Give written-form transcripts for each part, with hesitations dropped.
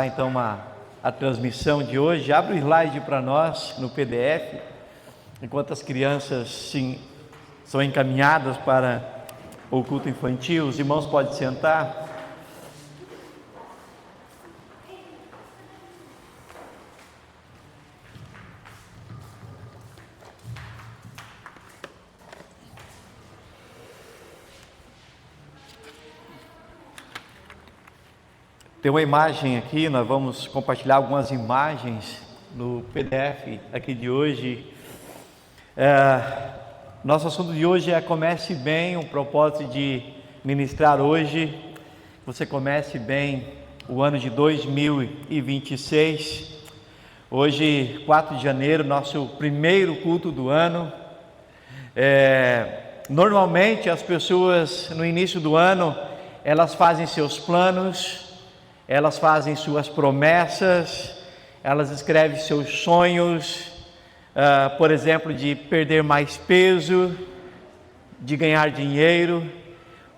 Então a transmissão de hoje. Abre o slide para nós no PDF, enquanto as crianças são encaminhadas para o culto infantil. Os irmãos podem sentar. Tem uma imagem aqui, nós vamos compartilhar algumas imagens no PDF aqui de hoje. Nosso assunto de hoje é Comece Bem, o propósito de ministrar hoje. Você comece bem o ano de 2026. Hoje, 4 de janeiro, nosso primeiro culto do ano. Normalmente as pessoas no início do ano, elas fazem seus planos, elas fazem suas promessas, elas escrevem seus sonhos, por exemplo, de perder mais peso, de ganhar dinheiro,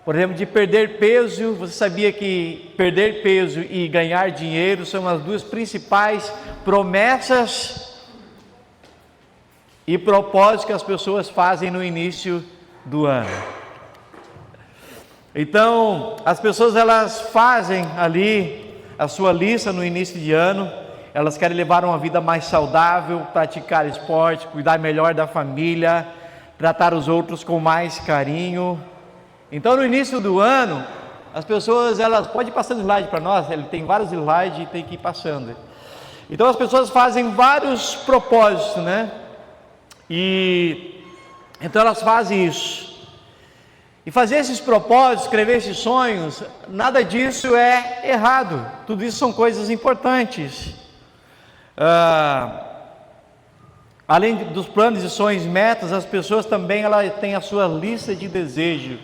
por exemplo, de perder peso. Você sabia que perder peso e ganhar dinheiro são as duas principais promessas e propósitos que as pessoas fazem no início do ano? Então, as pessoas elas fazem ali a sua lista no início de ano. Elas querem levar uma vida mais saudável, praticar esporte, cuidar melhor da família, tratar os outros com mais carinho. Então, no início do ano, as pessoas elas pode ir passando slide para nós. Ele tem vários slides e tem que ir passando. Então, as pessoas fazem vários propósitos, né? E então elas fazem isso. E fazer esses propósitos, escrever esses sonhos, nada disso é errado. Tudo isso são coisas importantes. Além dos planos e sonhos e metas, as pessoas também têm a sua lista de desejo.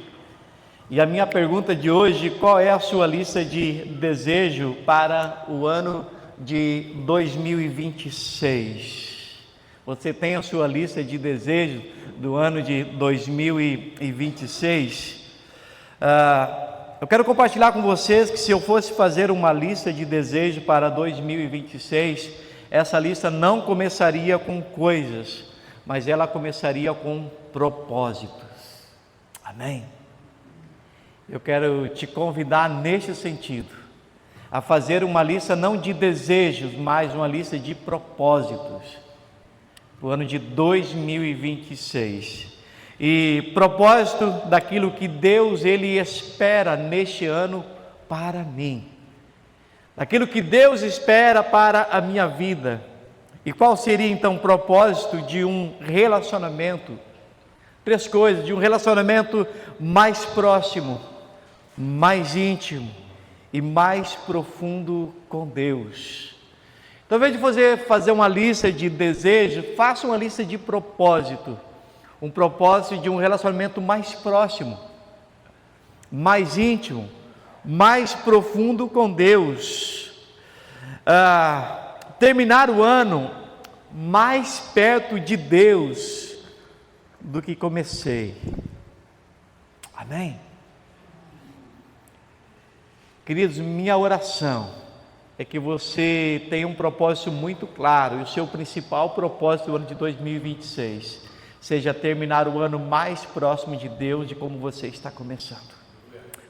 E a minha pergunta de hoje: qual é a sua lista de desejo para o ano de 2026? Você tem a sua lista de desejos do ano de 2026? Eu quero compartilhar com vocês que se eu fosse fazer uma lista de desejos para 2026, essa lista não começaria com coisas, mas ela começaria com propósitos. Amém? Eu quero te convidar neste sentido, a fazer uma lista não de desejos, mas uma lista de propósitos o ano de 2026, e propósito daquilo que Deus Ele espera neste ano para mim, daquilo que Deus espera para a minha vida. E qual seria então o propósito de um relacionamento? 3 coisas: de um relacionamento mais próximo, mais íntimo e mais profundo com Deus. Então, ao invés de fazer uma lista de desejos, faça uma lista de propósito. Um propósito de um relacionamento mais próximo, mais íntimo, mais profundo com Deus. Terminar o ano mais perto de Deus do que comecei. Amém? Queridos, minha oração é que você tenha um propósito muito claro, e o seu principal propósito do ano de 2026 seja terminar o ano mais próximo de Deus de como você está começando.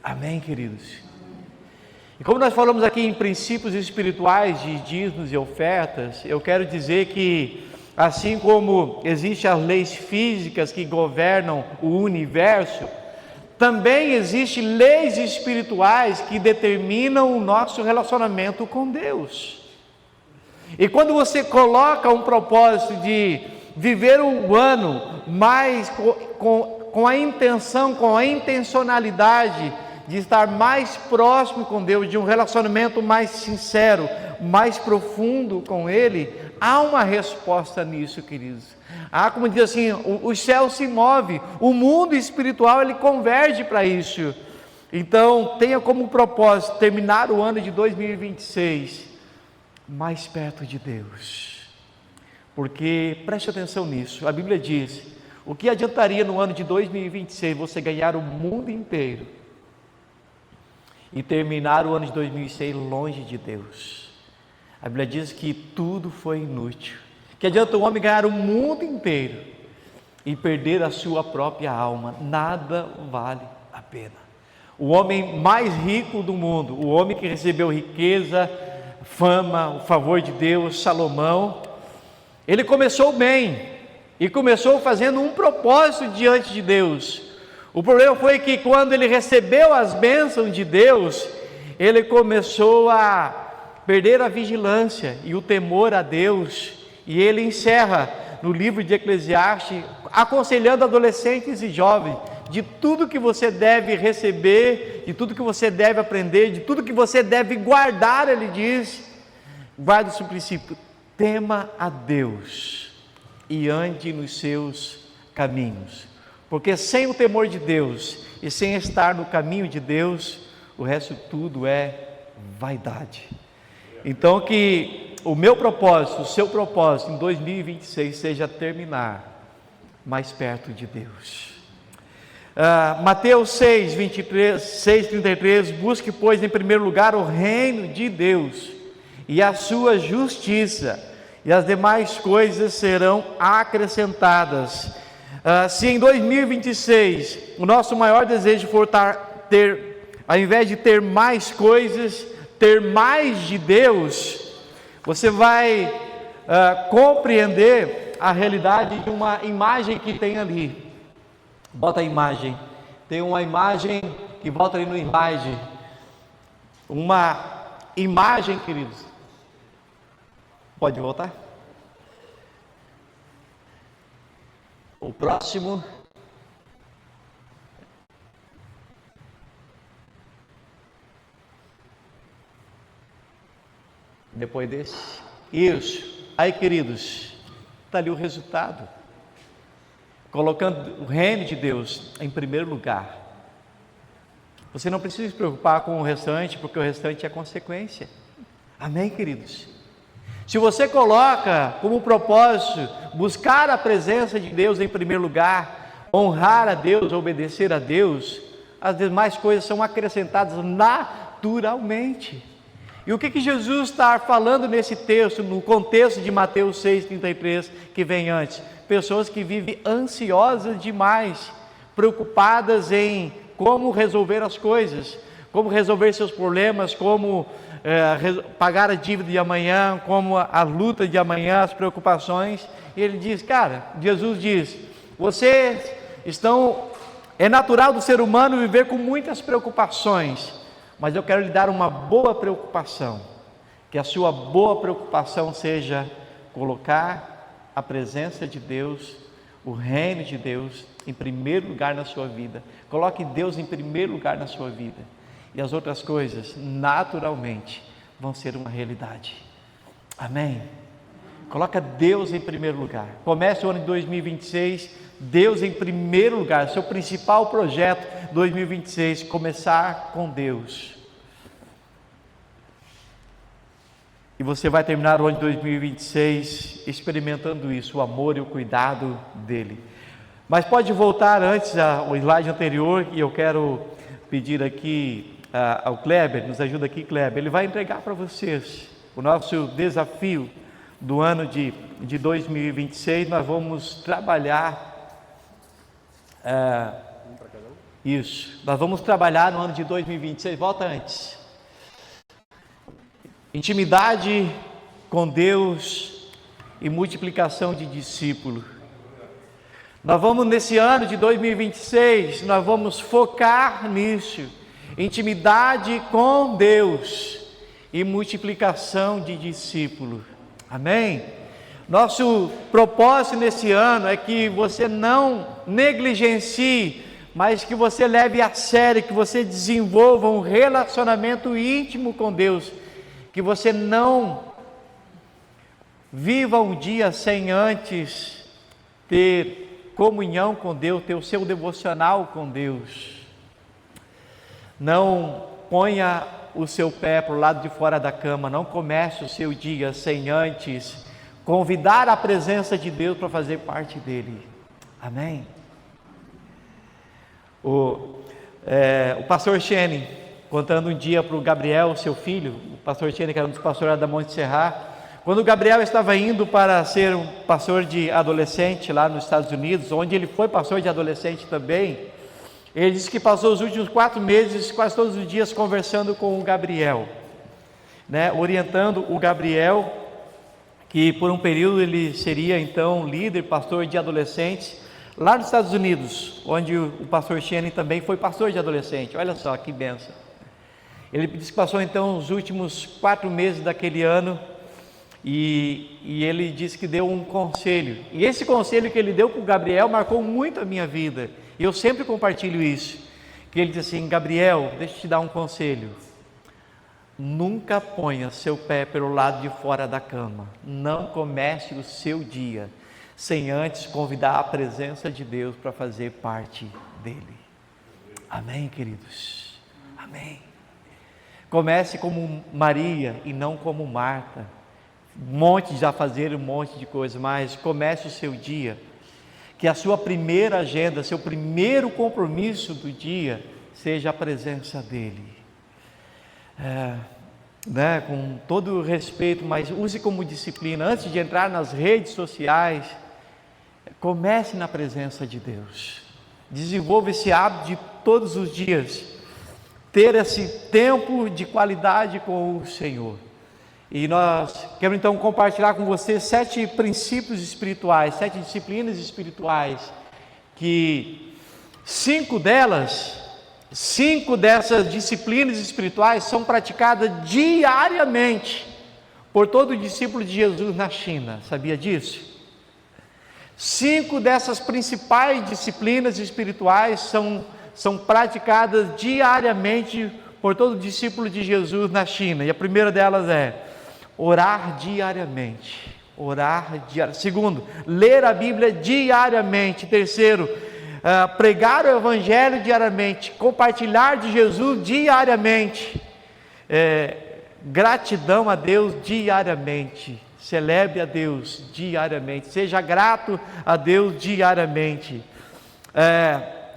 Amém, queridos? E como nós falamos aqui em princípios espirituais de dízimos e ofertas, eu quero dizer que assim como existem as leis físicas que governam o universo, também existem leis espirituais que determinam o nosso relacionamento com Deus. E quando você coloca um propósito de viver o ano mais com a intenção, com a intencionalidade de estar mais próximo com Deus, de um relacionamento mais sincero, mais profundo com Ele, há uma resposta nisso, queridos. Como diz assim, o céu se move, o mundo espiritual ele converge para isso. Então, tenha como propósito terminar o ano de 2026 mais perto de Deus. Porque, preste atenção nisso, a Bíblia diz: o que adiantaria no ano de 2026 você ganhar o mundo inteiro e terminar o ano de 2006 longe de Deus? A Bíblia diz que tudo foi inútil. Que adianta o homem ganhar o mundo inteiro e perder a sua própria alma? Nada vale a pena. O homem mais rico do mundo, o homem que recebeu riqueza, fama, o favor de Deus, Salomão, ele começou bem e começou fazendo um propósito diante de Deus. O problema foi que quando ele recebeu as bênçãos de Deus, ele começou a perder a vigilância e o temor a Deus, e ele encerra no livro de Eclesiastes, aconselhando adolescentes e jovens, de tudo que você deve receber, de tudo que você deve aprender, de tudo que você deve guardar, ele diz, guarde esse princípio: tema a Deus e ande nos seus caminhos, porque sem o temor de Deus e sem estar no caminho de Deus, o resto tudo é vaidade. Então que o meu propósito, o seu propósito em 2026 seja terminar mais perto de Deus. Mateus 6:33, busque pois em primeiro lugar o reino de Deus e a sua justiça, e as demais coisas serão acrescentadas. Se em 2026 o nosso maior desejo for ao invés de ter mais coisas, ter mais de Deus, você vai compreender a realidade de uma imagem que tem ali. Bota a imagem. Tem uma imagem que volta ali no slide. Uma imagem, queridos. Pode voltar? O próximo. Depois desse. Isso. Aí, queridos, está ali o resultado. Colocando o reino de Deus em primeiro lugar. Você não precisa se preocupar com o restante, porque o restante é consequência. Amém, queridos? Se você coloca como propósito buscar a presença de Deus em primeiro lugar, honrar a Deus, obedecer a Deus, as demais coisas são acrescentadas naturalmente. E o que Jesus está falando nesse texto, no contexto de Mateus 6,33, que vem antes? Pessoas que vivem ansiosas demais, preocupadas em como resolver as coisas, como resolver seus problemas, como pagar a dívida de amanhã, como a luta de amanhã, as preocupações. E ele diz, Jesus diz, vocês é natural do ser humano viver com muitas preocupações, mas eu quero lhe dar uma boa preocupação, que a sua boa preocupação seja colocar a presença de Deus, o reino de Deus em primeiro lugar na sua vida. Coloque Deus em primeiro lugar na sua vida, e as outras coisas naturalmente vão ser uma realidade. Amém? Coloca Deus em primeiro lugar. Comece o ano de 2026, Deus em primeiro lugar. Seu principal projeto 2026, começar com Deus. E você vai terminar o ano de 2026 experimentando isso, o amor e o cuidado dele. Mas pode voltar antes ao slide anterior, e eu quero pedir aqui ao Kleber, nos ajuda aqui, Kleber. Ele vai entregar para vocês o nosso desafio do ano de 2026. Nós vamos trabalhar nós vamos trabalhar no ano de 2026. Volta antes. Intimidade com Deus e multiplicação de discípulos. Nós vamos, nesse ano de 2026, nós vamos focar nisso. Intimidade com Deus e multiplicação de discípulos. Amém? Nosso propósito nesse ano é que você não negligencie, mas que você leve a sério, que você desenvolva um relacionamento íntimo com Deus, que você não viva um dia sem antes ter comunhão com Deus, ter o seu devocional com Deus. Não ponha o seu pé para o lado de fora da cama, não comece o seu dia sem antes convidar a presença de Deus para fazer parte dele. Amém? O pastor Shane, contando um dia para o Gabriel, seu filho, pastor Tiene, que era um dos pastores da Monte Serra. Quando o Gabriel estava indo para ser um pastor de adolescente lá nos Estados Unidos, onde ele foi pastor de adolescente também, ele disse que passou os últimos 4 meses, quase todos os dias, conversando com o Gabriel, né, orientando o Gabriel, que por um período ele seria então líder, pastor de adolescentes, lá nos Estados Unidos, onde o pastor Tiene também foi pastor de adolescente. Olha só que bênção. Ele disse que passou então os últimos 4 meses daquele ano, e ele disse que deu um conselho, e esse conselho que ele deu para o Gabriel marcou muito a minha vida, e eu sempre compartilho isso, que ele disse assim: Gabriel, deixa eu te dar um conselho, nunca ponha seu pé pelo lado de fora da cama, não comece o seu dia sem antes convidar a presença de Deus para fazer parte dele. Amém, queridos? Amém. Comece como Maria e não como Marta, um monte de afazeres, um monte de coisa, mas comece o seu dia, que a sua primeira agenda, seu primeiro compromisso do dia seja a presença dele, né, com todo o respeito, mas use como disciplina. Antes de entrar nas redes sociais, comece na presença de Deus, desenvolva esse hábito de todos os dias ter esse tempo de qualidade com o Senhor. E nós queremos então compartilhar com você 7 princípios espirituais, 7 disciplinas espirituais, que 5 dessas disciplinas espirituais são praticadas diariamente por todo discípulo de Jesus na China. Sabia disso? 5 dessas principais disciplinas espirituais são praticadas diariamente por todo discípulo de Jesus na China. E a primeira delas é orar diariamente. Segundo, ler a Bíblia diariamente. Terceiro, pregar o Evangelho diariamente, compartilhar de Jesus diariamente, gratidão a Deus diariamente, celebre a Deus diariamente, seja grato a Deus diariamente,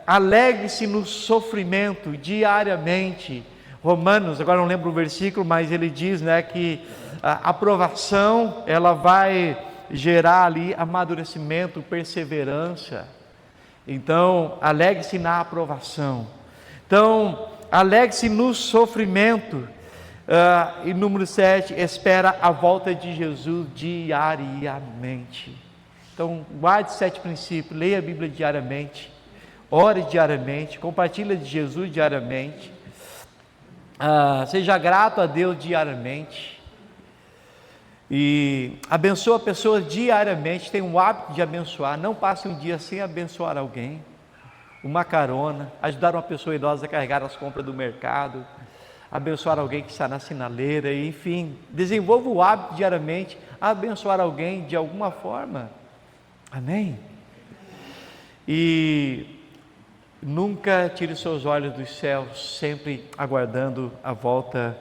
alegre-se no sofrimento diariamente. Romanos, agora não lembro o versículo, mas ele diz, né, que a aprovação, ela vai gerar ali amadurecimento, perseverança. Então, alegre-se na aprovação. Então, alegre-se no sofrimento. E número 7, espera a volta de Jesus diariamente. Então, guarde 7 princípios, leia a Bíblia diariamente, ore diariamente, compartilhe de Jesus diariamente, seja grato a Deus diariamente, e abençoa a pessoa diariamente. Tem o hábito de abençoar, não passe um dia sem abençoar alguém, uma carona, ajudar uma pessoa idosa a carregar as compras do mercado, abençoar alguém que está na sinaleira, enfim, desenvolva o hábito diariamente, abençoar alguém de alguma forma. Amém? E nunca tire seus olhos dos céus, sempre aguardando a volta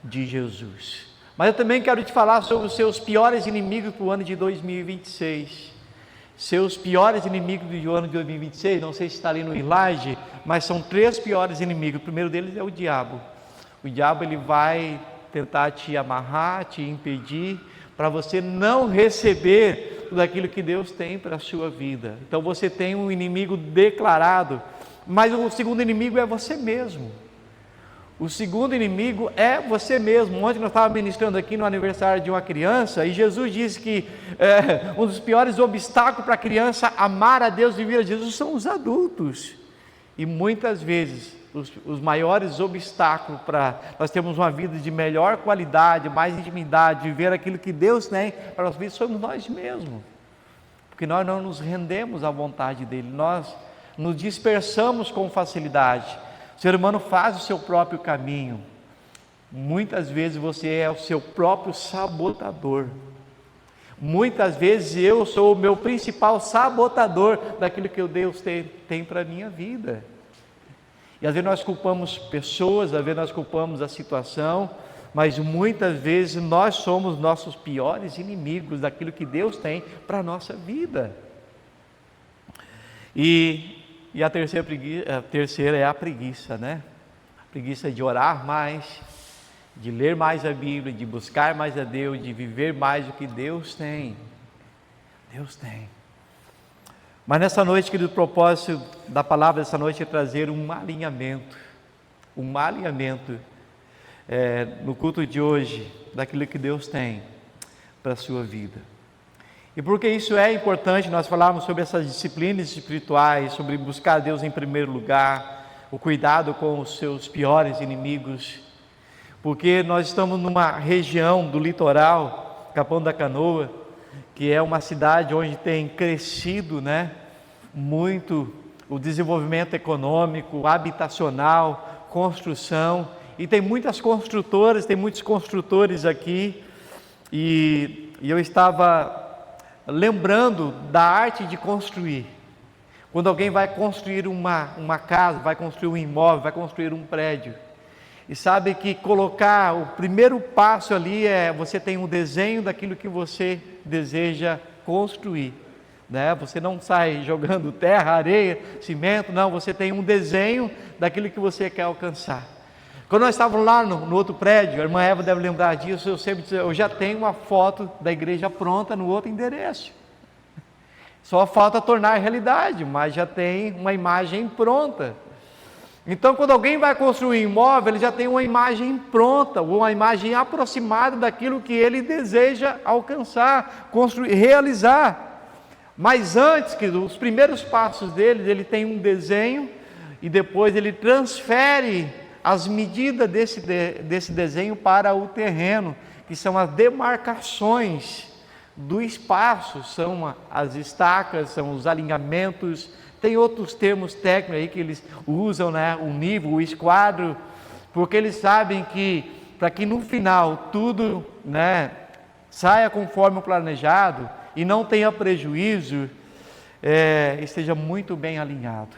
de Jesus. Mas eu também quero te falar sobre os seus piores inimigos para o ano de 2026. Seus piores inimigos do ano de 2026, não sei se está ali no slide, mas são 3 piores inimigos. O primeiro deles é o diabo. O diabo, ele vai tentar te amarrar, te impedir, para você não receber tudo aquilo que Deus tem para a sua vida. Então você tem um inimigo declarado, mas o segundo inimigo é você mesmo. O segundo inimigo é você mesmo. Ontem nós estávamos ministrando aqui no aniversário de uma criança, e Jesus disse que um dos piores obstáculos para a criança amar a Deus e vir a Jesus são os adultos. E muitas vezes os maiores obstáculos para nós termos uma vida de melhor qualidade, mais intimidade, viver aquilo que Deus tem para nós vidas, somos nós mesmos, porque nós não nos rendemos à vontade dele, nós nos dispersamos com facilidade. O ser humano faz o seu próprio caminho. Muitas vezes você é o seu próprio sabotador. Muitas vezes eu sou o meu principal sabotador daquilo que Deus tem para a minha vida. E às vezes nós culpamos pessoas, às vezes nós culpamos a situação, mas muitas vezes nós somos nossos piores inimigos daquilo que Deus tem para a nossa vida. E a terceira é a preguiça, né? A preguiça de orar mais, de ler mais a Bíblia, de buscar mais a Deus, de viver mais o que Deus tem. Deus tem. Mas nessa noite, querido, o propósito da palavra dessa noite é trazer um alinhamento no culto de hoje, daquilo que Deus tem para a sua vida. E porque isso é importante, nós falarmos sobre essas disciplinas espirituais, sobre buscar Deus em primeiro lugar, o cuidado com os seus piores inimigos, porque nós estamos numa região do litoral, Capão da Canoa, que é uma cidade onde tem crescido, muito o desenvolvimento econômico, habitacional, construção, e tem muitas construtoras, tem muitos construtores aqui, e eu estava lembrando da arte de construir. Quando alguém vai construir uma casa, vai construir um imóvel, vai construir um prédio, e sabe que colocar o primeiro passo ali você tem um desenho daquilo que você deseja construir, Você não sai jogando terra, areia, cimento, não, você tem um desenho daquilo que você quer alcançar. Quando nós estávamos lá no outro prédio, a irmã Eva deve lembrar disso, eu sempre disse, eu já tenho uma foto da igreja pronta no outro endereço. Só falta tornar realidade, mas já tem uma imagem pronta. Então, quando alguém vai construir um imóvel, ele já tem uma imagem pronta, uma imagem aproximada daquilo que ele deseja alcançar, construir, realizar. Mas antes, os primeiros passos dele, ele tem um desenho e depois ele transfere as medidas desse desenho para o terreno, que são as demarcações do espaço, são as estacas, são os alinhamentos, tem outros termos técnicos aí que eles usam, o nível, o esquadro, porque eles sabem que, para que no final tudo, saia conforme o planejado e não tenha prejuízo, esteja muito bem alinhado.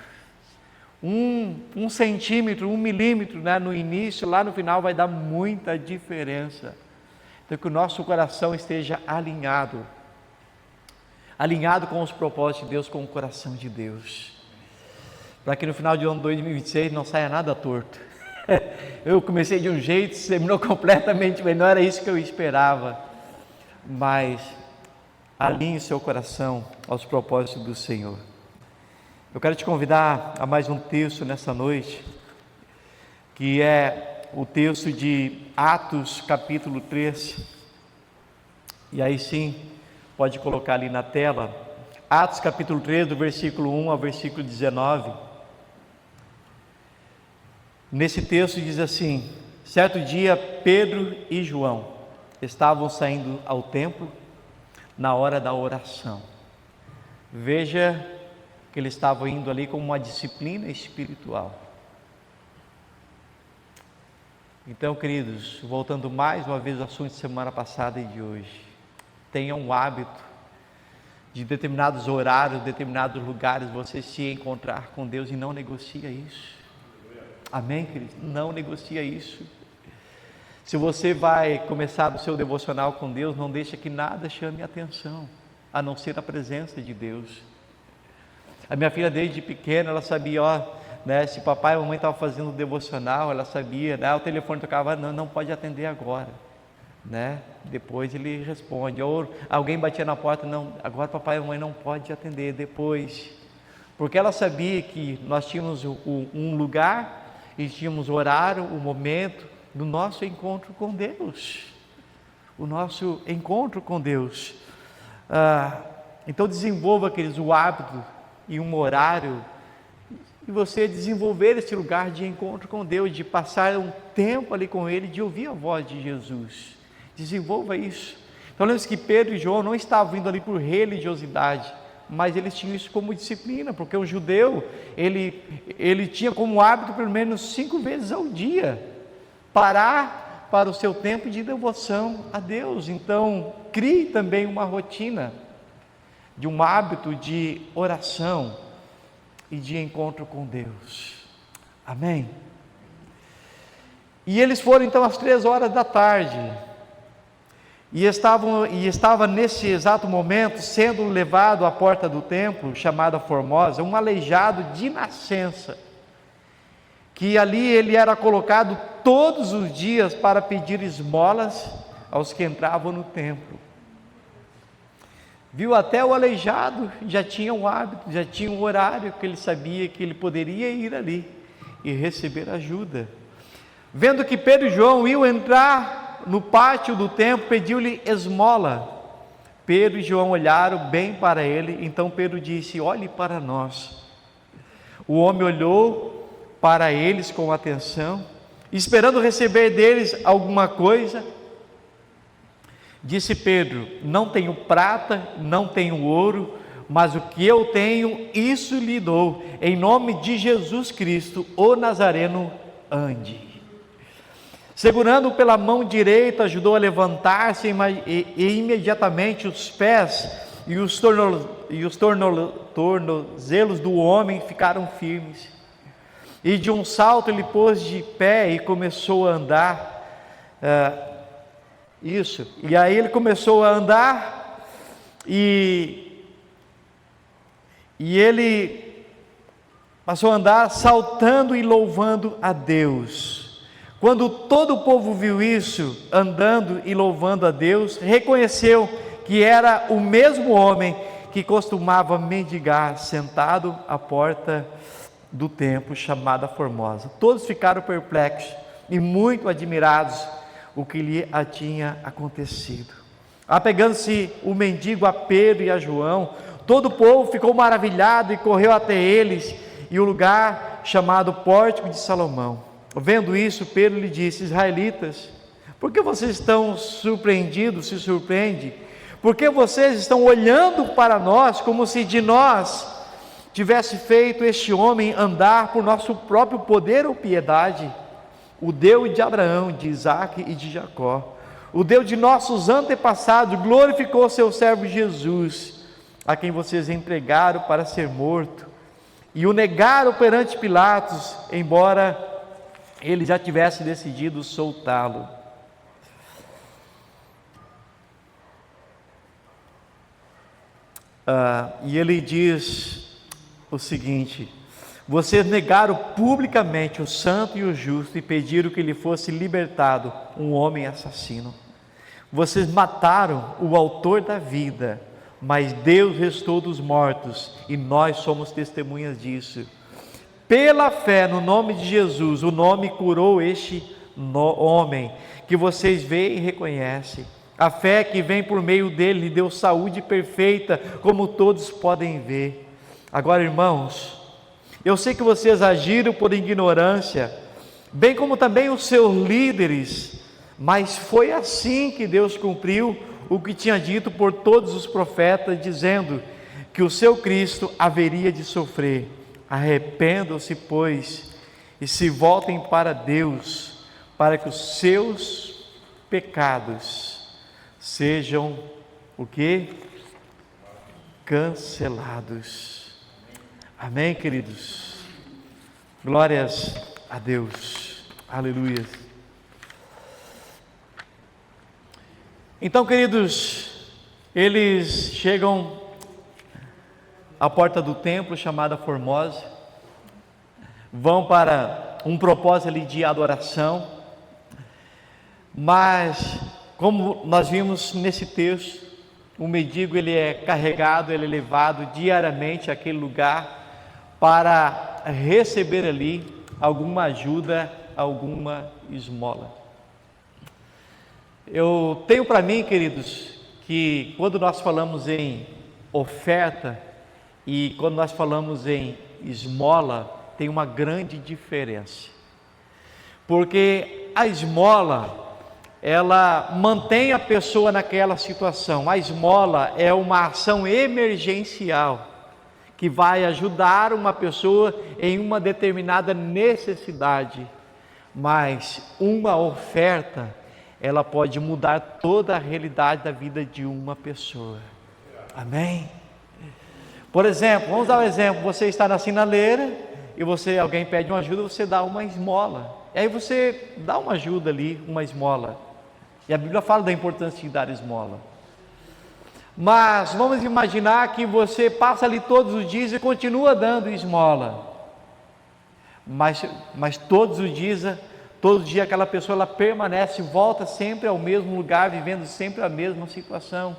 Um centímetro, 1 milímetro, no início, lá no final vai dar muita diferença. Então que o nosso coração esteja alinhado com os propósitos de Deus, com o coração de Deus, para que no final de ano 2026 não saia nada torto. Eu comecei de um jeito, terminou completamente, mas não era isso que eu esperava. Mas alinhe seu coração aos propósitos do Senhor. Eu quero te convidar a mais um texto nessa noite, que é o texto de Atos capítulo 3, e aí sim, pode colocar ali na tela, Atos capítulo 3, do versículo 1 ao versículo 19, nesse texto diz assim: certo dia Pedro e João estavam saindo ao templo na hora da oração. Veja que eles estavam indo ali com uma disciplina espiritual. Então, queridos, voltando mais uma vez ao assunto de semana passada e de hoje, tenha um hábito de determinados horários, determinados lugares, você se encontrar com Deus e não negocia isso. Amém, queridos? Não negocia isso. Se você vai começar o seu devocional com Deus, não deixa que nada chame a atenção, a não ser a presença de Deus. A minha filha, desde pequena, ela sabia, se papai e mamãe estavam fazendo devocional, ela sabia, o telefone tocava, não pode atender agora, depois ele responde, ou alguém batia na porta, não, agora papai e mamãe não pode atender, depois, porque ela sabia que nós tínhamos um lugar, e tínhamos o horário, o momento do nosso encontro com Deus, então desenvolva, queridos, o hábito e um horário, e você desenvolver esse lugar de encontro com Deus, de passar um tempo ali com Ele, de ouvir a voz de Jesus. Desenvolva isso. Então lembre-se que Pedro e João não estavam indo ali por religiosidade, mas eles tinham isso como disciplina, porque o judeu, ele tinha como hábito pelo menos 5 vezes ao dia, parar para o seu tempo de devoção a Deus. Então crie também uma rotina, de um hábito de oração e de encontro com Deus. Amém? E eles foram então às 3h da tarde, e estava nesse exato momento sendo levado à porta do templo, chamada Formosa, um aleijado de nascença, que ali ele era colocado todos os dias para pedir esmolas aos que entravam no templo. Viu até o aleijado, já tinha um hábito, já tinha um horário que ele sabia que ele poderia ir ali e receber ajuda. Vendo que Pedro e João iam entrar no pátio do templo, pediu-lhe esmola. Pedro e João olharam bem para ele, então Pedro disse: olhe para nós. O homem olhou para eles com atenção, esperando receber deles alguma coisa. Disse Pedro: não tenho prata, não tenho ouro, mas o que eu tenho, isso lhe dou. Em nome de Jesus Cristo, o Nazareno, ande. Segurando pela mão direita, ajudou a levantar-se e imediatamente os pés e os tornozelos do homem ficaram firmes. E de um salto ele pôs de pé e começou a andar. E aí ele começou a andar e ele passou a andar saltando e louvando a Deus. Quando todo o povo viu isso, andando e louvando a Deus, reconheceu que era o mesmo homem que costumava mendigar sentado à porta do templo chamada Formosa. Todos ficaram perplexos e muito admirados o que lhe tinha acontecido. Apegando-se o mendigo a Pedro e a João, todo o povo ficou maravilhado e correu até eles e o lugar chamado Pórtico de Salomão. Vendo isso, Pedro lhe disse: israelitas, por que vocês estão surpreendidos, se surpreende? Por que vocês estão olhando para nós como se de nós tivesse feito este homem andar por nosso próprio poder ou piedade? O Deus de Abraão, de Isaque e de Jacó, o Deus de nossos antepassados, glorificou seu servo Jesus, a quem vocês entregaram para ser morto, e o negaram perante Pilatos, embora ele já tivesse decidido soltá-lo. E ele diz o seguinte: vocês negaram publicamente o santo e o justo e pediram que lhe fosse libertado um homem assassino. Vocês mataram o autor da vida, mas Deus restou dos mortos e nós somos testemunhas disso. Pela fé no nome de Jesus, o nome curou este homem que vocês veem e reconhecem. A fé que vem por meio dele lhe deu saúde perfeita, como todos podem ver. Agora, irmãos, eu sei que vocês agiram por ignorância, bem como também os seus líderes, mas foi assim que Deus cumpriu o que tinha dito por todos os profetas, dizendo que o seu Cristo haveria de sofrer. Arrependam-se, pois, e se voltem para Deus, para que os seus pecados sejam o quê? Cancelados. Amém, queridos? Glórias a Deus. Aleluia. Então, queridos, eles chegam à porta do templo chamada Formosa, vão para um propósito ali de adoração, mas como nós vimos nesse texto, o mendigo ele é carregado, ele é levado diariamente àquele lugar para receber ali alguma ajuda, alguma esmola. Eu tenho para mim, queridos, que quando nós falamos em oferta e quando nós falamos em esmola, tem uma grande diferença, porque a esmola, ela mantém a pessoa naquela situação. A esmola é uma ação emergencial, que vai ajudar uma pessoa em uma determinada necessidade, mas uma oferta, ela pode mudar toda a realidade da vida de uma pessoa. Amém? Por exemplo, vamos dar um exemplo: você está na sinaleira e alguém pede uma ajuda, você dá uma esmola, e aí você dá uma ajuda ali, uma esmola, e a Bíblia fala da importância de dar esmola. Mas vamos imaginar que você passa ali todos os dias e continua dando esmola, mas todos os dias aquela pessoa ela permanece, volta sempre ao mesmo lugar, vivendo sempre a mesma situação.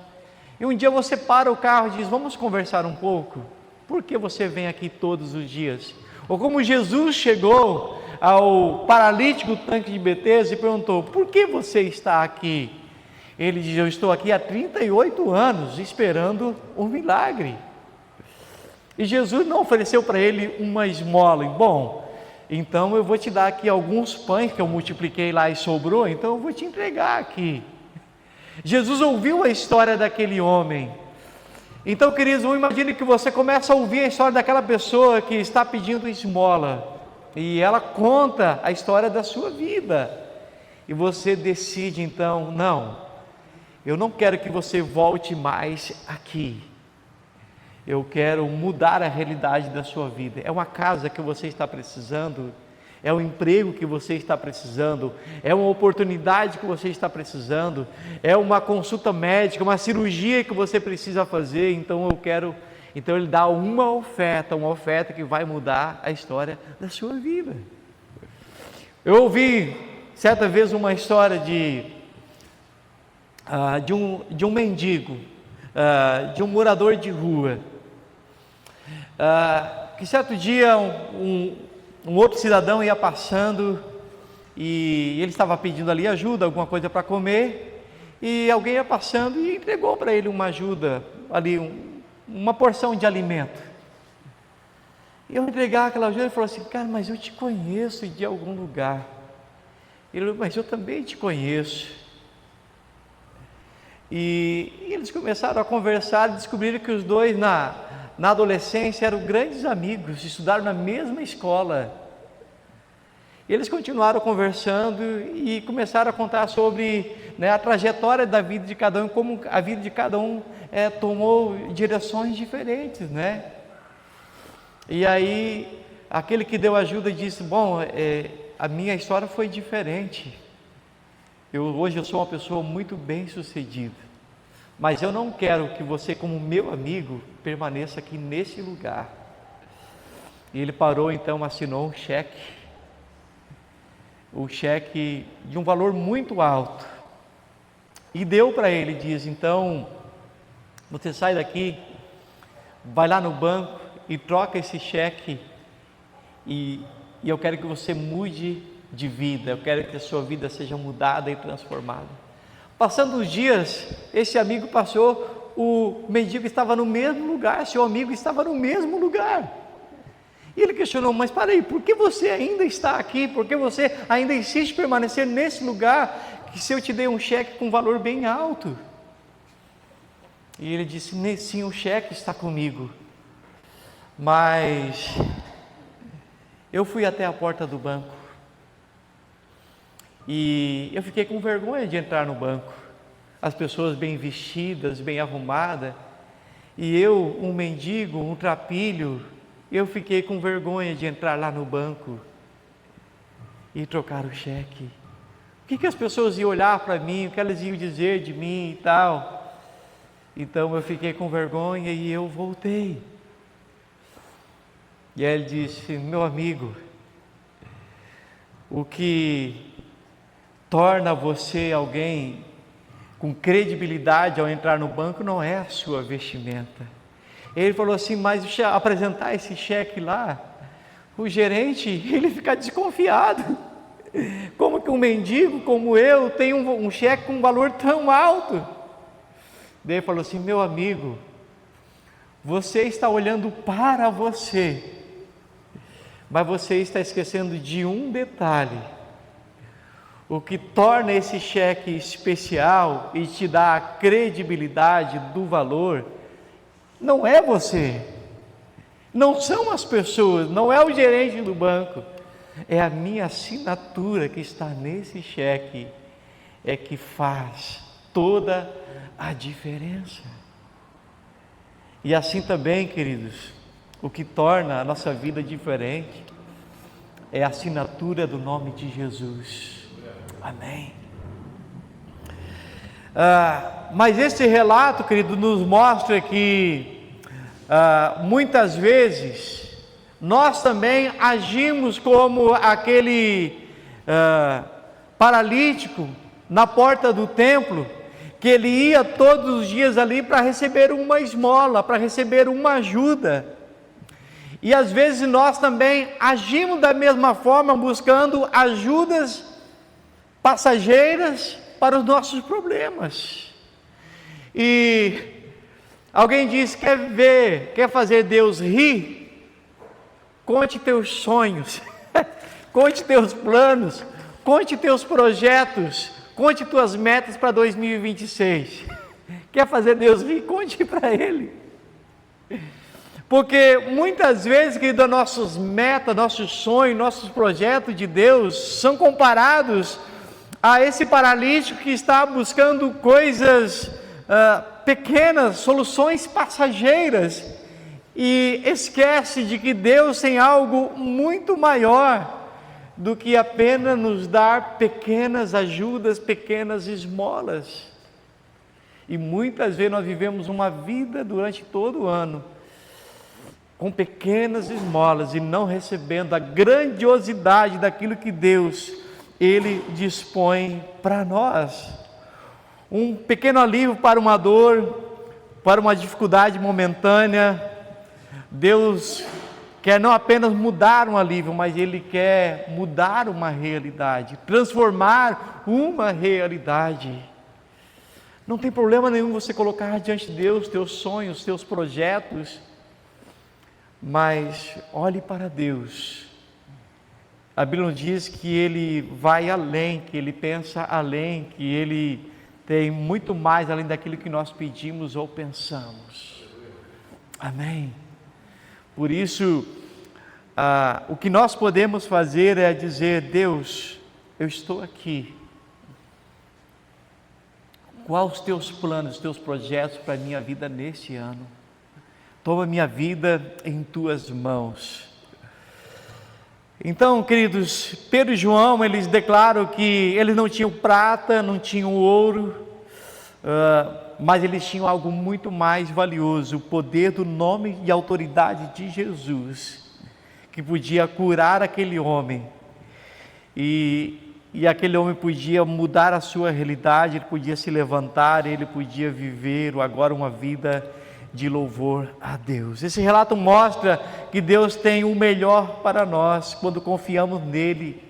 E um dia você para o carro e diz: vamos conversar um pouco? Por que você vem aqui todos os dias? Ou como Jesus chegou ao paralítico do tanque de Betesda e perguntou: por que você está aqui? Ele diz: eu estou aqui há 38 anos esperando um milagre. E Jesus não ofereceu para ele uma esmola. Bom, então eu vou te dar aqui alguns pães que eu multipliquei lá e sobrou, então eu vou te entregar aqui. Jesus ouviu a história daquele homem. Então, queridos, imagine que você começa a ouvir a história daquela pessoa que está pedindo esmola, e ela conta a história da sua vida, e você decide então: não, eu não quero que você volte mais aqui, eu quero mudar a realidade da sua vida. É uma casa que você está precisando? É um emprego que você está precisando? É uma oportunidade que você está precisando? É uma consulta médica, uma cirurgia que você precisa fazer? Então ele dá uma oferta que vai mudar a história da sua vida. Eu ouvi certa vez uma história de um mendigo, de um morador de rua, que certo dia um outro cidadão ia passando e ele estava pedindo ali ajuda, alguma coisa para comer, e alguém ia passando e entregou para ele uma ajuda ali, uma porção de alimento. E ao entregar aquela ajuda, ele falou assim: cara, mas eu te conheço de algum lugar. Ele falou: mas eu também te conheço. E eles começaram a conversar e descobriram que os dois na adolescência eram grandes amigos, estudaram na mesma escola. Eles continuaram conversando e começaram a contar sobre a trajetória da vida de cada um, como a vida de cada um tomou direções diferentes, E aí aquele que deu ajuda disse: bom, a minha história foi diferente. Hoje eu sou uma pessoa muito bem sucedida, mas eu não quero que você, como meu amigo, permaneça aqui nesse lugar. E ele parou, então assinou um cheque de um valor muito alto, e deu para ele. Diz: então você sai daqui, vai lá no banco e troca esse cheque, e eu quero que você mude de vida, eu quero que a sua vida seja mudada e transformada. Passando os dias, esse amigo passou, o mendigo estava no mesmo lugar, seu amigo estava no mesmo lugar, e ele questionou: mas para aí, por que você ainda está aqui? Por que você ainda insiste em permanecer nesse lugar, que se eu te dei um cheque com um valor bem alto? E ele disse: sim, o cheque está comigo, mas eu fui até a porta do banco, e eu fiquei com vergonha de entrar no banco, as pessoas bem vestidas, bem arrumadas, e eu, um mendigo, um trapilho, eu fiquei com vergonha de entrar lá no banco e trocar o cheque. O que as pessoas iam olhar para mim, o que elas iam dizer de mim e tal? Então eu fiquei com vergonha e eu voltei. E aí ele disse: meu amigo, o que torna você alguém com credibilidade ao entrar no banco não é a sua vestimenta. Ele falou assim: mas apresentar esse cheque lá, o gerente, ele fica desconfiado. Como que um mendigo como eu tem um cheque com um valor tão alto? Daí ele falou assim: meu amigo, você está olhando para você, mas você está esquecendo de um detalhe. O que torna esse cheque especial e te dá a credibilidade do valor, não é você, não são as pessoas, não é o gerente do banco, é a minha assinatura que está nesse cheque, é que faz toda a diferença. E assim também, queridos, o que torna a nossa vida diferente é a assinatura do nome de Jesus. Amém. Mas esse relato, querido, nos mostra que muitas vezes nós também agimos como aquele paralítico na porta do templo, que ele ia todos os dias ali para receber uma esmola, para receber uma ajuda. E às vezes nós também agimos da mesma forma, buscando ajudas passageiras para os nossos problemas. E alguém diz: quer fazer Deus rir? Conte teus sonhos, conte teus planos, conte teus projetos, conte tuas metas para 2026. Quer fazer Deus rir? Conte para Ele. Porque muitas vezes, querido, nossas metas, nossos sonhos, nossos projetos de Deus são comparados a esse paralítico que está buscando coisas pequenas, soluções passageiras, e esquece de que Deus tem algo muito maior do que apenas nos dar pequenas ajudas, pequenas esmolas. E muitas vezes nós vivemos uma vida durante todo o ano com pequenas esmolas e não recebendo a grandiosidade daquilo que Deus, Ele dispõe para nós. Um pequeno alívio para uma dor, para uma dificuldade momentânea. Deus quer não apenas mudar um alívio, mas Ele quer mudar uma realidade, transformar uma realidade. Não tem problema nenhum você colocar diante de Deus teus sonhos, teus projetos, mas olhe para Deus. A Bíblia nos diz que Ele vai além, que Ele pensa além, que Ele tem muito mais além daquilo que nós pedimos ou pensamos. Amém? Por isso, o que nós podemos fazer é dizer: Deus, eu estou aqui. Quais os teus planos, os teus projetos para a minha vida neste ano? Toma minha vida em tuas mãos. Então, queridos, Pedro e João, eles declaram que eles não tinham prata, não tinham ouro, mas eles tinham algo muito mais valioso: o poder do nome e autoridade de Jesus, que podia curar aquele homem, e aquele homem podia mudar a sua realidade, ele podia se levantar, ele podia viver agora uma vida de louvor a Deus. Esse relato mostra que Deus tem o melhor para nós quando confiamos nele.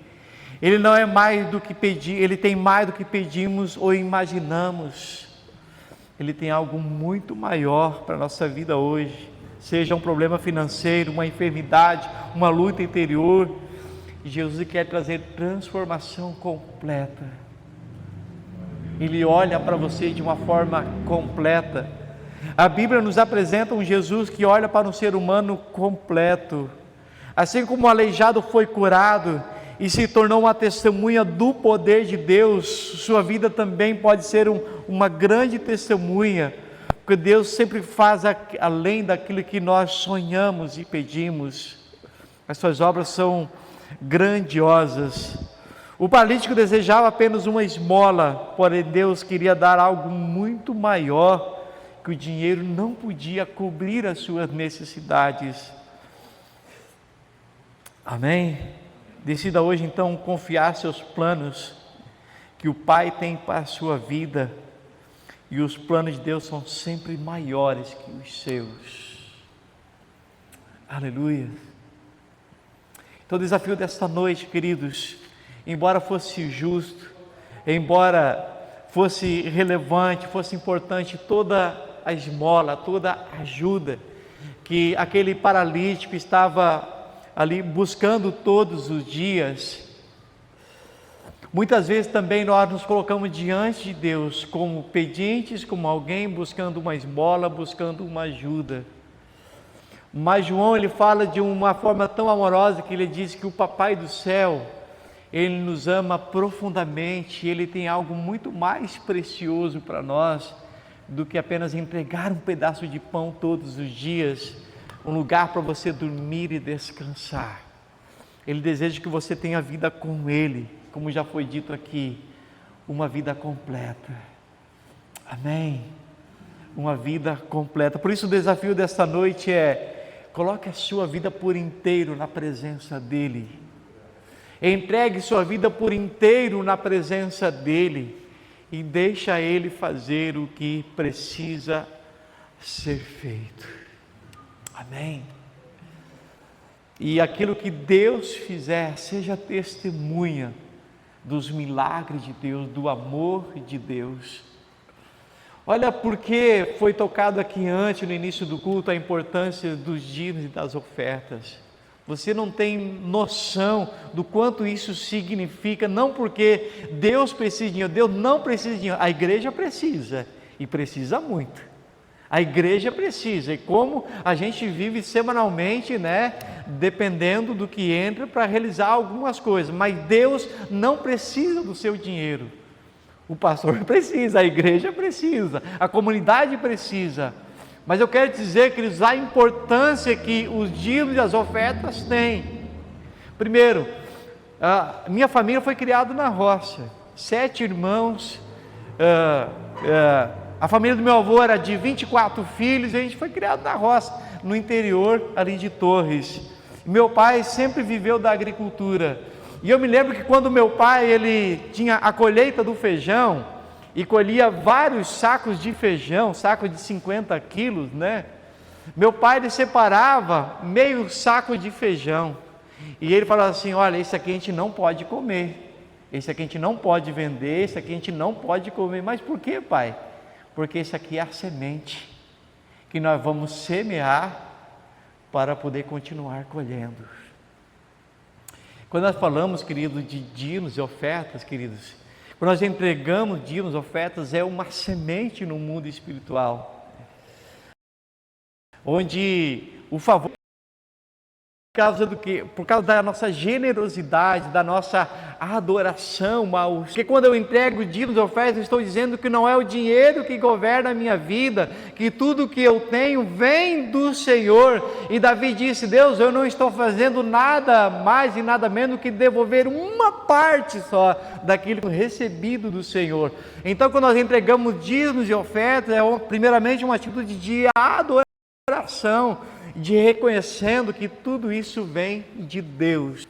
Ele não é mais do que pedir, Ele tem mais do que pedimos ou imaginamos. Ele tem algo muito maior para a nossa vida hoje, seja um problema financeiro, uma enfermidade, uma luta interior. Jesus quer trazer transformação completa. Ele olha para você de uma forma completa. A Bíblia nos apresenta um Jesus que olha para um ser humano completo. Assim como o aleijado foi curado e se tornou uma testemunha do poder de Deus, sua vida também pode ser uma grande testemunha, porque Deus sempre faz além daquilo que nós sonhamos e pedimos. As suas obras são grandiosas. O paralítico desejava apenas uma esmola, porém Deus queria dar algo muito maior, que o dinheiro não podia cobrir as suas necessidades. Amém? Decida hoje então confiar seus planos, que o Pai tem para a sua vida, e os planos de Deus são sempre maiores que os seus. Aleluia. Então o desafio desta noite, queridos, embora fosse justo, embora fosse relevante, fosse importante toda a esmola, toda a ajuda que aquele paralítico estava ali buscando todos os dias, muitas vezes também nós nos colocamos diante de Deus como pedintes, como alguém buscando uma esmola, buscando uma ajuda. Mas João, ele fala de uma forma tão amorosa que ele diz que o Papai do céu, Ele nos ama profundamente, Ele tem algo muito mais precioso para nós do que apenas entregar um pedaço de pão todos os dias, um lugar para você dormir e descansar. Ele deseja que você tenha vida com Ele, como já foi dito aqui, uma vida completa. Amém? Uma vida completa. Por isso o desafio desta noite é: Coloque a sua vida por inteiro na presença dEle. Entregue sua vida por inteiro na presença dEle e deixa Ele fazer o que precisa ser feito. Amém? E aquilo que Deus fizer, seja testemunha dos milagres de Deus, do amor de Deus. Olha, porque foi tocado aqui antes, no início do culto, a importância dos dízimos e das ofertas. Você não tem noção do quanto isso significa, não porque Deus precisa de dinheiro, Deus não precisa de dinheiro, a igreja precisa, e precisa muito. A igreja precisa, e como a gente vive semanalmente, né, dependendo do que entra para realizar algumas coisas, mas Deus não precisa do seu dinheiro. O pastor precisa, a igreja precisa, a comunidade precisa. Mas eu quero dizer, queridos, a importância que os dízimos e as ofertas têm. Primeiro, minha família foi criada na roça, 7 irmãos, a família do meu avô era de 24 filhos, e a gente foi criado na roça, no interior ali de Torres. Meu pai sempre viveu da agricultura, e eu me lembro que quando meu pai, ele tinha a colheita do feijão, e colhia vários sacos de feijão, sacos de 50 quilos, né? Meu pai, ele separava meio saco de feijão, e ele falava assim: olha, esse aqui a gente não pode comer, esse aqui a gente não pode vender, esse aqui a gente não pode comer. Mas por quê, pai? Porque esse aqui é a semente que nós vamos semear para poder continuar colhendo. Quando nós falamos, queridos, de dízimos e ofertas, queridos, quando nós entregamos dízimos e ofertas, é uma semente no mundo espiritual, onde o favor, por causa do quê? Por causa da nossa generosidade, da nossa adoração, porque quando eu entrego dízimos e ofertas, eu estou dizendo que não é o dinheiro que governa a minha vida, que tudo que eu tenho vem do Senhor. E Davi disse: Deus, eu não estou fazendo nada mais e nada menos que devolver uma parte só daquilo recebido do Senhor. Então, quando nós entregamos dízimos e ofertas, é primeiramente uma atitude de adoração, de reconhecendo que tudo isso vem de Deus.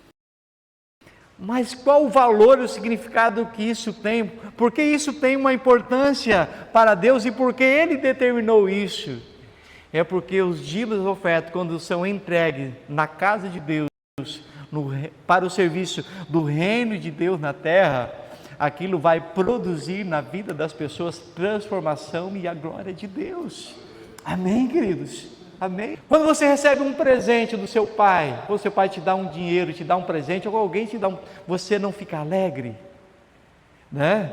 Mas qual o valor e o significado que isso tem? Por que isso tem uma importância para Deus e por que Ele determinou isso? É porque os dízimos e ofertas, quando são entregues na casa de Deus, para o serviço do reino de Deus na terra, aquilo vai produzir na vida das pessoas transformação e a glória de Deus. Amém, queridos? Amém? Quando você recebe um presente do seu pai, ou seu pai te dá um dinheiro, te dá um presente, ou alguém te dá você não fica alegre, né?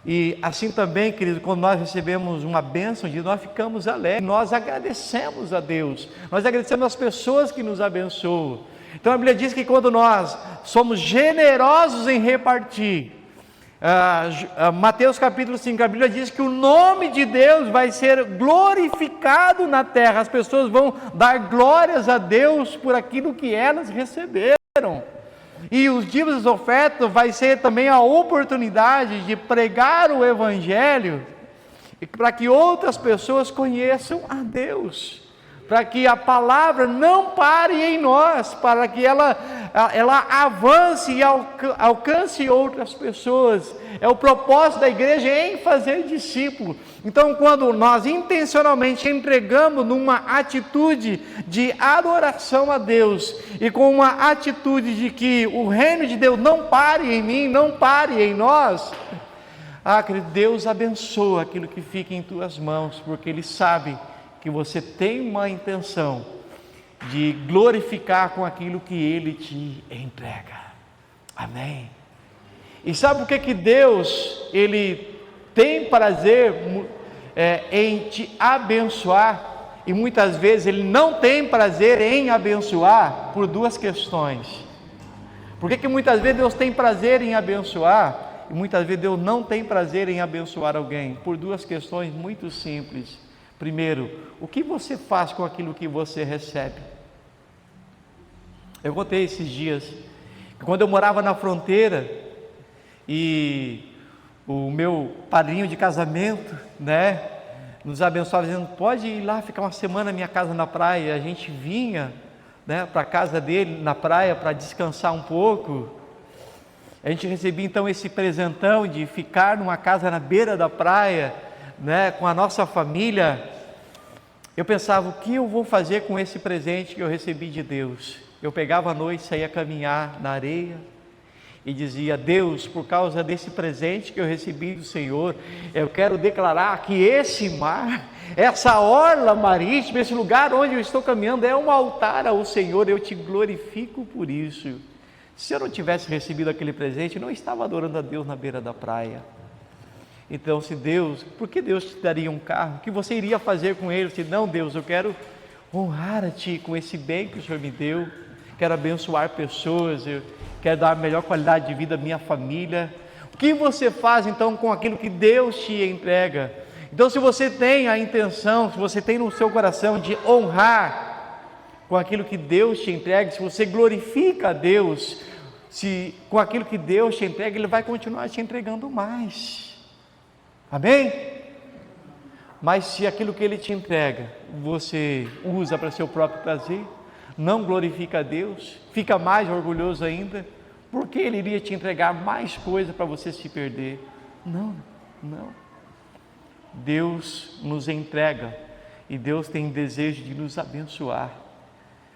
E assim também, querido, quando nós recebemos uma bênção de Deus, nós ficamos alegres, nós agradecemos a Deus, nós agradecemos as pessoas que nos abençoam. Então a Bíblia diz que quando nós somos generosos em repartir, Mateus capítulo 5, a Bíblia diz que o nome de Deus vai ser glorificado na terra, as pessoas vão dar glórias a Deus por aquilo que elas receberam. E os dízimos e as ofertas vai ser também a oportunidade de pregar o Evangelho, para que outras pessoas conheçam a Deus, para que a palavra não pare em nós, para que ela avance e alcance outras pessoas. É o propósito da igreja em fazer discípulo. Então, quando nós intencionalmente entregamos numa atitude de adoração a Deus, e com uma atitude de que o reino de Deus não pare em mim, não pare em nós, querido, Deus abençoa aquilo que fica em tuas mãos, porque Ele sabe que você tem uma intenção de glorificar com aquilo que Ele te entrega. Amém? E sabe por que Deus, Ele tem prazer em te abençoar, e muitas vezes Ele não tem prazer em abençoar? Por duas questões. Por que muitas vezes Deus tem prazer em abençoar, e muitas vezes Deus não tem prazer em abençoar alguém? Por duas questões muito simples. Primeiro, o que você faz com aquilo que você recebe? Eu contei esses dias, que quando eu morava na fronteira, e o meu padrinho de casamento, né, nos abençoava dizendo: pode ir lá ficar uma semana na minha casa na praia. A gente vinha, né, para a casa dele na praia para descansar um pouco. A gente recebia então esse presentão de ficar numa casa na beira da praia, né, com a nossa família. Eu pensava: o que eu vou fazer com esse presente que eu recebi de Deus? Eu pegava à noite, saía caminhar na areia e dizia: Deus, por causa desse presente que eu recebi do Senhor, eu quero declarar que esse mar, essa orla marítima, esse lugar onde eu estou caminhando é um altar ao Senhor. Eu te glorifico por isso. Se eu não tivesse recebido aquele presente, eu não estava adorando a Deus na beira da praia. Então, por que Deus te daria um carro? O que você iria fazer com ele? Você, não, Deus, eu quero honrar a Ti com esse bem que o Senhor me deu, quero abençoar pessoas, eu quero dar a melhor qualidade de vida à minha família. O que você faz então com aquilo que Deus te entrega? Então, se você tem a intenção, se você tem no seu coração de honrar com aquilo que Deus te entrega, se você glorifica a Deus, com aquilo que Deus te entrega, Ele vai continuar te entregando mais. Amém? Mas se aquilo que Ele te entrega, você usa para seu próprio prazer, não glorifica a Deus, fica mais orgulhoso ainda, porque Ele iria te entregar mais coisa para você se perder? Não. Deus nos entrega e Deus tem desejo de nos abençoar,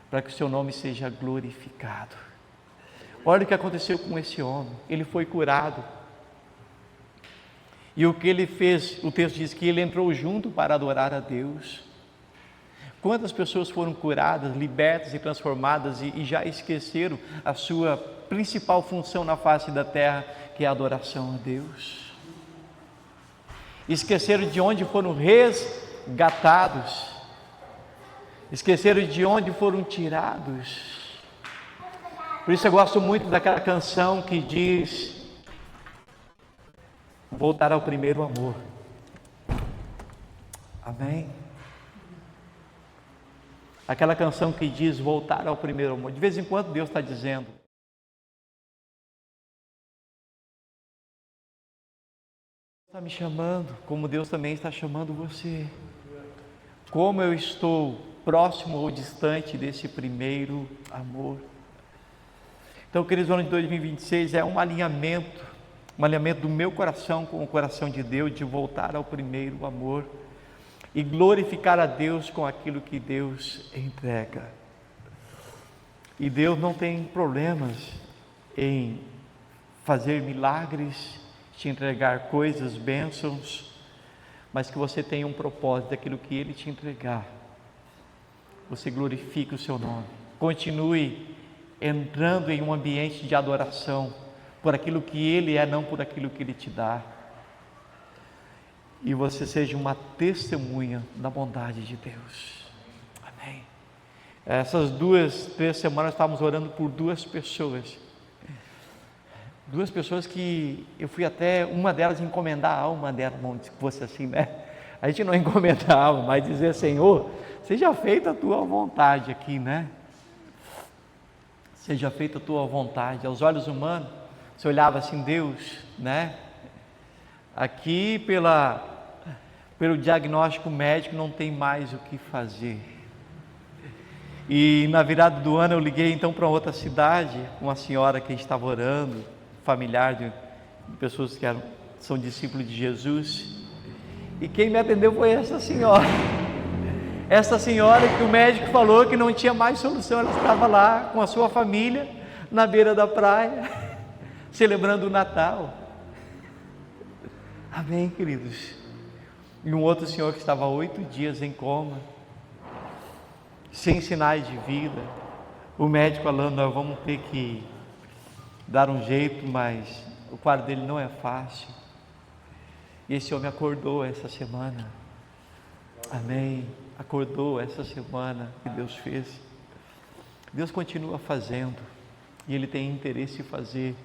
para que o seu nome seja glorificado. Olha o que aconteceu com esse homem. Ele foi curado. E o que ele fez? O texto diz que ele entrou junto para adorar a Deus. Quantas pessoas foram curadas, libertas e transformadas e já esqueceram a sua principal função na face da terra, que é a adoração a Deus? Esqueceram de onde foram resgatados. Esqueceram de onde foram tirados. Por isso eu gosto muito daquela canção que diz: voltar ao primeiro amor. Amém? Aquela canção que diz voltar ao primeiro amor. De vez em quando Deus está dizendo: está me chamando, como Deus também está chamando você. Como eu estou próximo ou distante desse primeiro amor? Então, queridos, o ano de 2026 é um alinhamento do meu coração com o coração de Deus, de voltar ao primeiro amor e glorificar a Deus com aquilo que Deus entrega. E Deus não tem problemas em fazer milagres, te entregar coisas, bênçãos, mas que você tenha um propósito daquilo que Ele te entregar. Você glorifique o seu nome, continue entrando em um ambiente de adoração, por aquilo que Ele é, não por aquilo que Ele te dá, e você seja uma testemunha da bondade de Deus. Amém? Essas 3 semanas estávamos orando por 2 pessoas, que eu fui até uma delas encomendar a alma dela, se fosse assim, né? A gente não encomenda a alma, mas dizer: Senhor, seja feita a tua vontade aqui, né? Seja feita a tua vontade. Aos olhos humanos, você olhava assim: Deus, né? Aqui pelo diagnóstico médico não tem mais o que fazer. E na virada do ano eu liguei então para outra cidade, uma senhora que estava orando, familiar de pessoas que são discípulos de Jesus. E quem me atendeu foi essa senhora. Essa senhora que o médico falou que não tinha mais solução. Ela estava lá com a sua família na beira da praia, celebrando o Natal. Amém, queridos? E um outro senhor que estava 8 dias em coma, sem sinais de vida. O médico falando: nós vamos ter que dar um jeito, mas o quadro dele não é fácil. E esse homem acordou essa semana. Amém? Acordou essa semana que Deus fez. Deus continua fazendo e Ele tem interesse em fazer.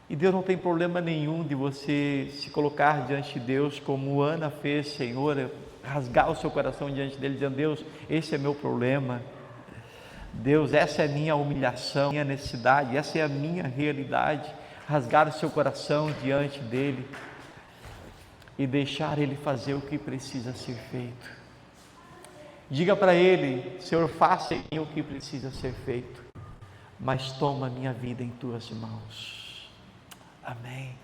E Deus não tem problema nenhum de você se colocar diante de Deus como Ana fez, Senhor, rasgar o seu coração diante dele, dizendo: Deus, esse é meu problema. Deus, essa é a minha humilhação, minha necessidade, essa é a minha realidade. Rasgar o seu coração diante dele. e deixar Ele fazer o que precisa ser feito. Diga para Ele: Senhor, faça em mim o que precisa ser feito, mas toma a minha vida em Tuas mãos. Amém.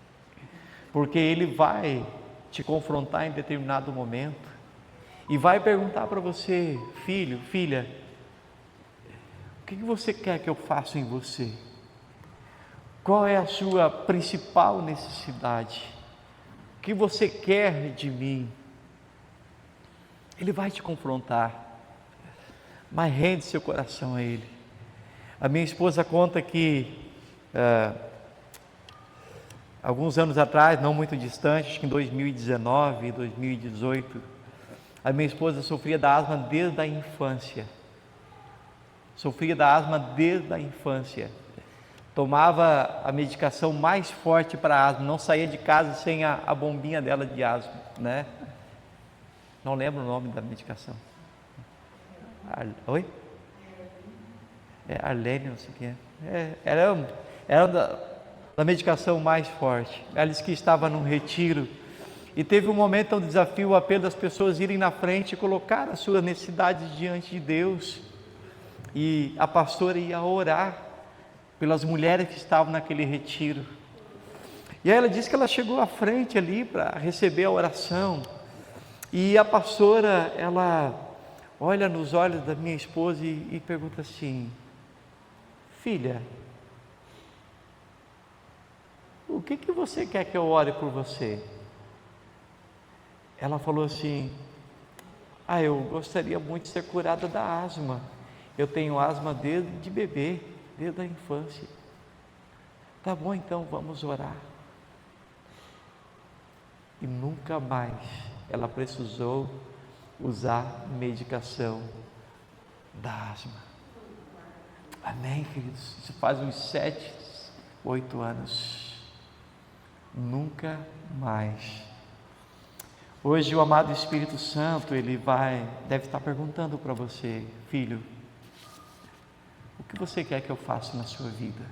Porque Ele vai te confrontar em determinado momento e vai perguntar para você: filho, filha, o que você quer que eu faça em você? Qual é a sua principal necessidade? O que você quer de mim? Ele vai te confrontar, mas rende seu coração a Ele. A minha esposa conta que alguns anos atrás, não muito distante, acho que em 2019, 2018, a minha esposa sofria da asma desde a infância. Tomava a medicação mais forte para asma, não saía de casa sem a bombinha dela de asma, né? Não lembro o nome da medicação. Oi? Arlene, não sei o que é. Era da medicação mais forte. Ela disse que estava num retiro e teve um momento, um desafio, o apelo das pessoas irem na frente e colocar as suas necessidades diante de Deus. E a pastora ia orar pelas mulheres que estavam naquele retiro. E aí ela disse que ela chegou à frente ali para receber a oração. E a pastora, ela olha nos olhos da minha esposa e pergunta assim: filha, o que você quer que eu ore por você? Ela falou assim: eu gostaria muito de ser curada da asma. Eu tenho asma desde bebê, desde a infância. Tá bom, então vamos orar. E nunca mais ela precisou usar medicação da asma. Amém, queridos? Isso faz uns 7, 8 anos. Nunca mais. Hoje o amado Espírito Santo, ele deve estar perguntando para você: filho, o que você quer que eu faça na sua vida?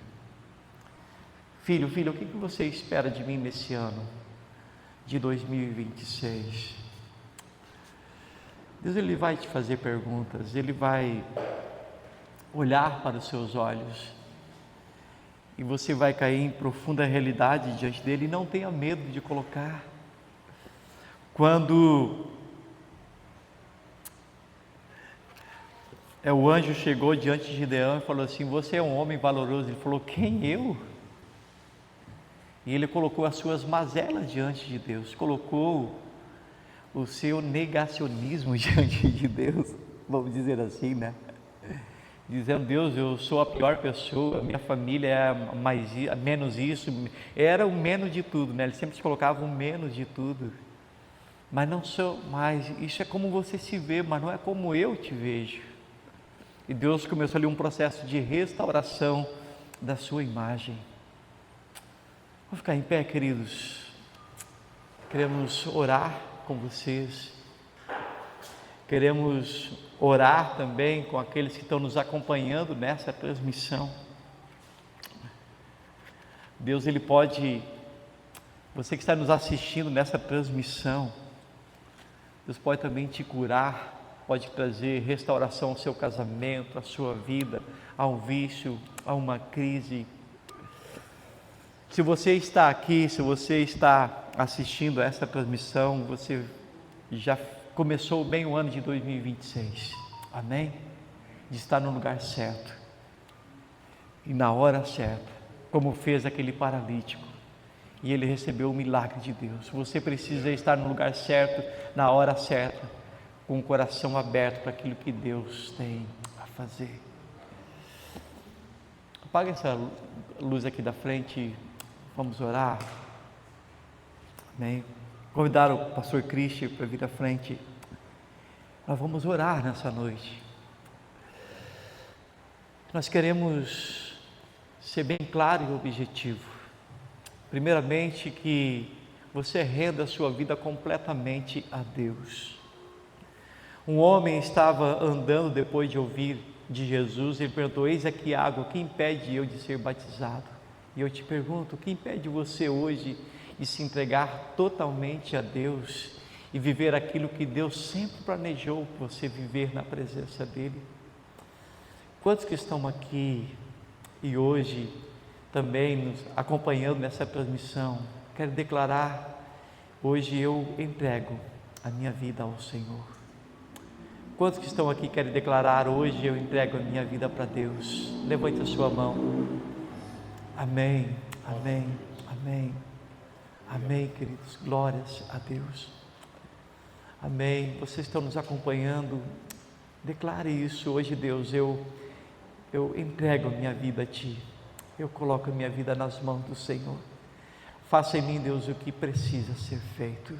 Filho, o que você espera de mim nesse ano de 2026? Deus, ele vai te fazer perguntas, ele vai olhar para os seus olhos e você vai cair em profunda realidade diante dele. E não tenha medo de colocar. Quando o anjo chegou diante de Gideão e falou assim: você é um homem valoroso. Ele falou: quem, eu? E ele colocou as suas mazelas diante de Deus, colocou o seu negacionismo diante de Deus, vamos dizer assim, né? Dizendo: Deus, eu sou a pior pessoa, minha família é menos isso. Era o menos de tudo, né? Ele sempre se colocava o menos de tudo. Mas não sou mais, isso é como você se vê, mas não é como eu te vejo. E Deus começou ali um processo de restauração da sua imagem. Vamos ficar em pé, queridos. Queremos orar com vocês. Queremos orar também com aqueles que estão nos acompanhando nessa transmissão. Deus, ele pode, você que está nos assistindo nessa transmissão, Deus pode também te curar, pode trazer restauração ao seu casamento, à sua vida, a um vício, a uma crise. Se você está aqui, se você está assistindo a essa transmissão, você já começou bem o ano de 2026, amém? De estar no lugar certo e na hora certa, como fez aquele paralítico, e ele recebeu o milagre de Deus. Você precisa estar no lugar certo, na hora certa, com o coração aberto para aquilo que Deus tem a fazer. Apaga essa luz aqui da frente, vamos orar, amém? Convidar o pastor Cristian para vir à frente. Nós vamos orar nessa noite. Nós queremos ser bem claro e objetivo. Primeiramente, que você renda a sua vida completamente a Deus. Um homem estava andando depois de ouvir de Jesus, ele perguntou: eis aqui água, que impede eu de ser batizado? E eu te pergunto, o que impede você hoje e se entregar totalmente a Deus e viver aquilo que Deus sempre planejou para você viver na presença dEle? Quantos que estão aqui e hoje também nos acompanhando nessa transmissão, quero declarar: hoje eu entrego a minha vida ao Senhor? Quantos que estão aqui querem declarar: hoje eu entrego a minha vida para Deus? Levante a sua mão. Amém, amém, amém, amém, queridos, glórias a Deus. Amém. Vocês estão nos acompanhando, declare isso hoje: Deus, eu entrego a minha vida a Ti, eu coloco a minha vida nas mãos do Senhor. Faça em mim, Deus, o que precisa ser feito.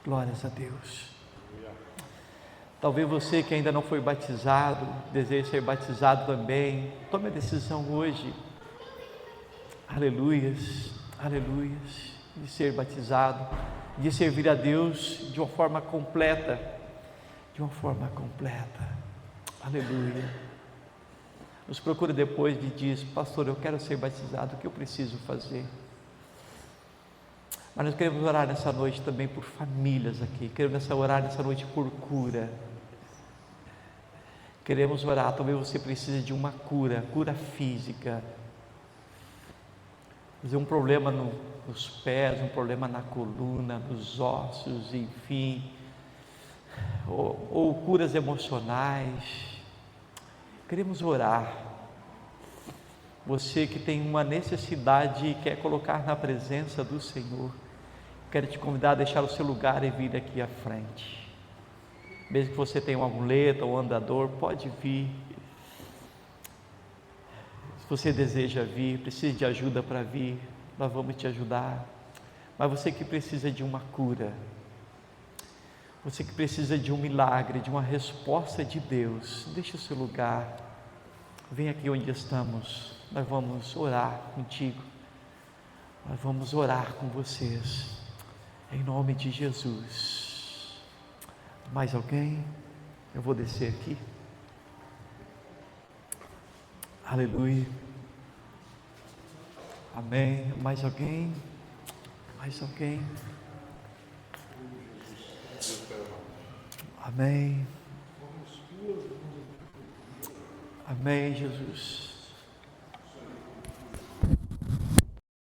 Glórias a Deus. Talvez você que ainda não foi batizado, deseja ser batizado também, tome a decisão hoje, aleluias, aleluias, de ser batizado, de servir a Deus de uma forma completa, aleluia. Nos procure depois e diz: pastor, eu quero ser batizado, o que eu preciso fazer? Mas nós queremos orar nessa noite também por famílias aqui, queremos orar nessa noite por cura. Queremos orar, talvez você precise de uma cura física, um problema nos pés, um problema na coluna, nos ossos, enfim, ou curas emocionais. Queremos orar. Você que tem uma necessidade e quer colocar na presença do Senhor, quero te convidar a deixar o seu lugar e vir aqui à frente. Mesmo que você tenha uma muleta ou um andador, pode vir. Se você deseja vir, precisa de ajuda para vir, nós vamos te ajudar. Mas você que precisa de uma cura, você que precisa de um milagre, de uma resposta de Deus, deixe o seu lugar, vem aqui onde estamos, nós vamos orar contigo, nós vamos orar com vocês, em nome de Jesus. Mais alguém? Eu vou descer aqui. Aleluia. Amém. Mais alguém? Mais alguém? Amém. Amém, Jesus.